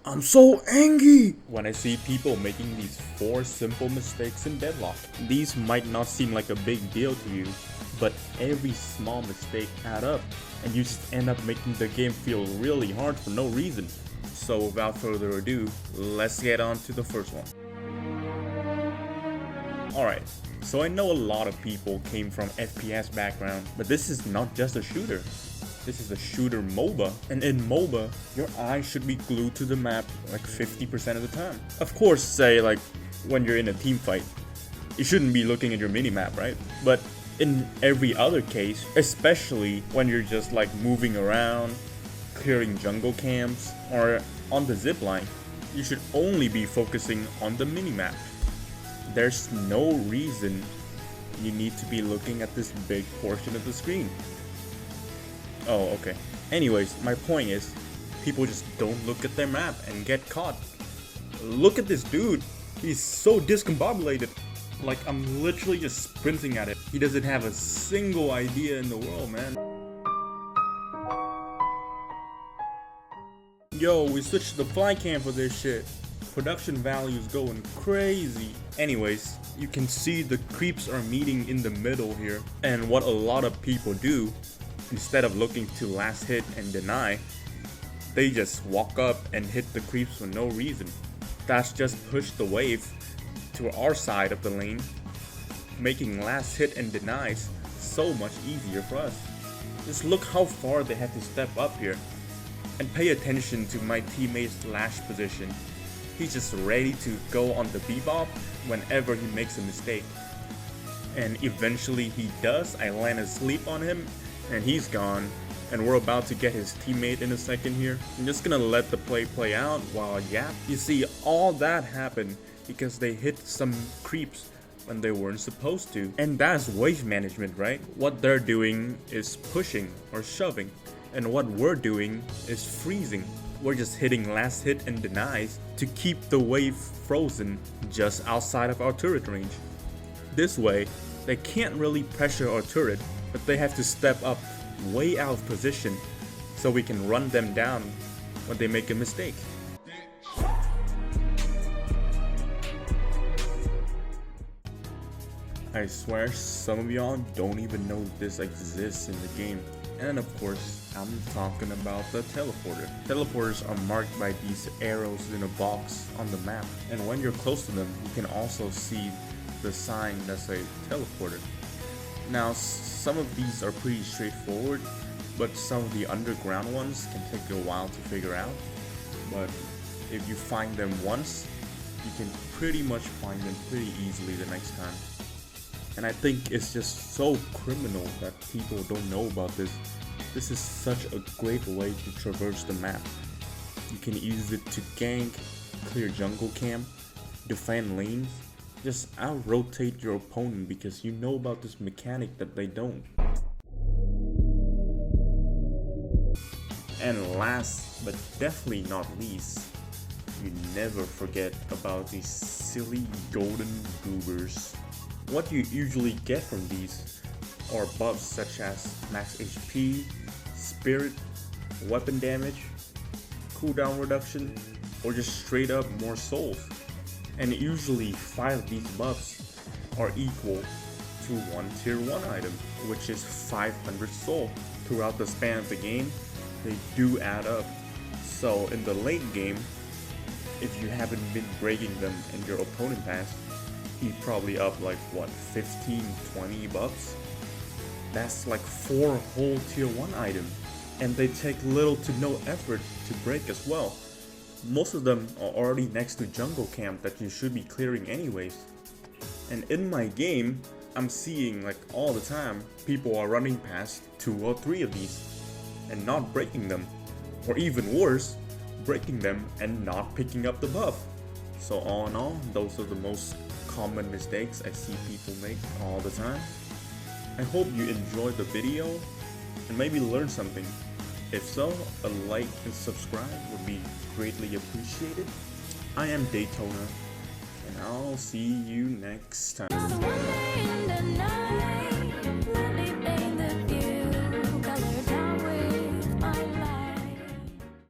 I'm so angry when I see people making these 4 simple mistakes in Deadlock. These might not seem like a big deal to you, but every small mistake add up, and you just end up making the game feel really hard for no reason. So without further ado, let's get on to the first one. Alright, so I know a lot of people came from FPS background, but this is not just a shooter. This is a shooter MOBA, and in MOBA, your eyes should be glued to the map like 50% of the time. Of course, say like when you're in a team fight, you shouldn't be looking at your minimap, right? But in every other case, especially when you're just like moving around, clearing jungle camps, or on the zipline, you should only be focusing on the minimap. There's no reason you need to be looking at this big portion of the screen. Oh, okay. Anyways, my point is, people just don't look at their map and get caught. Look at this dude. He's so discombobulated. Like, I'm literally just sprinting at it. He doesn't have a single idea in the world, man. Yo, we switched to the fly cam for this shit. Production value is going crazy. Anyways, you can see the creeps are meeting in the middle here. And what a lot of people do, instead of looking to last hit and deny, they just walk up and hit the creeps for no reason. That's just pushed the wave to our side of the lane, making last hit and denies so much easier for us. Just look how far they had to step up here. And pay attention to my teammate's lash position. He's just ready to go on the bebop whenever he makes a mistake. And eventually he does. I land a sleep on him and he's gone. And we're about to get his teammate in a second here. I'm just gonna let the play out while I yap. You see, all that happened because they hit some creeps when they weren't supposed to. And that's wave management, right? What they're doing is pushing or shoving. And what we're doing is freezing. We're just hitting last hit and denies to keep the wave frozen just outside of our turret range. This way, they can't really pressure our turret, but they have to step up way out of position so we can run them down when they make a mistake. I swear some of y'all don't even know this exists in the game. And of course, I'm talking about the teleporter. Teleporters are marked by these arrows in a box on the map. And when you're close to them, you can also see the sign that's a teleporter. Now, some of these are pretty straightforward, but some of the underground ones can take a while to figure out. But if you find them once, you can pretty much find them pretty easily the next time. And I think it's just so criminal that people don't know about this. This is such a great way to traverse the map. You can use it to gank, clear jungle camp, defend lanes, just out-rotate your opponent because you know about this mechanic that they don't. And last but definitely not least, you never forget about these silly golden goobers. What you usually get from these are buffs such as max HP, spirit, weapon damage, cooldown reduction, or just straight up more souls. And usually 5 of these buffs are equal to one tier 1 item, which is 500 soul. Throughout the span of the game, they do add up. So in the late game, if you haven't been breaking them and your opponent passed, he's probably up like what, 15-20 bucks? That's like 4 whole tier 1 items, and they take little to no effort to break as well. Most of them are already next to jungle camp that you should be clearing anyways. And in my game, I'm seeing like all the time, people are running past 2 or 3 of these and not breaking them, or even worse, breaking them and not picking up the buff. So all in all, those are the most common mistakes I see people make all the time. I hope you enjoyed the video and maybe learned something. If so, a like and subscribe would be greatly appreciated. I am Daytona, and I'll see you next time.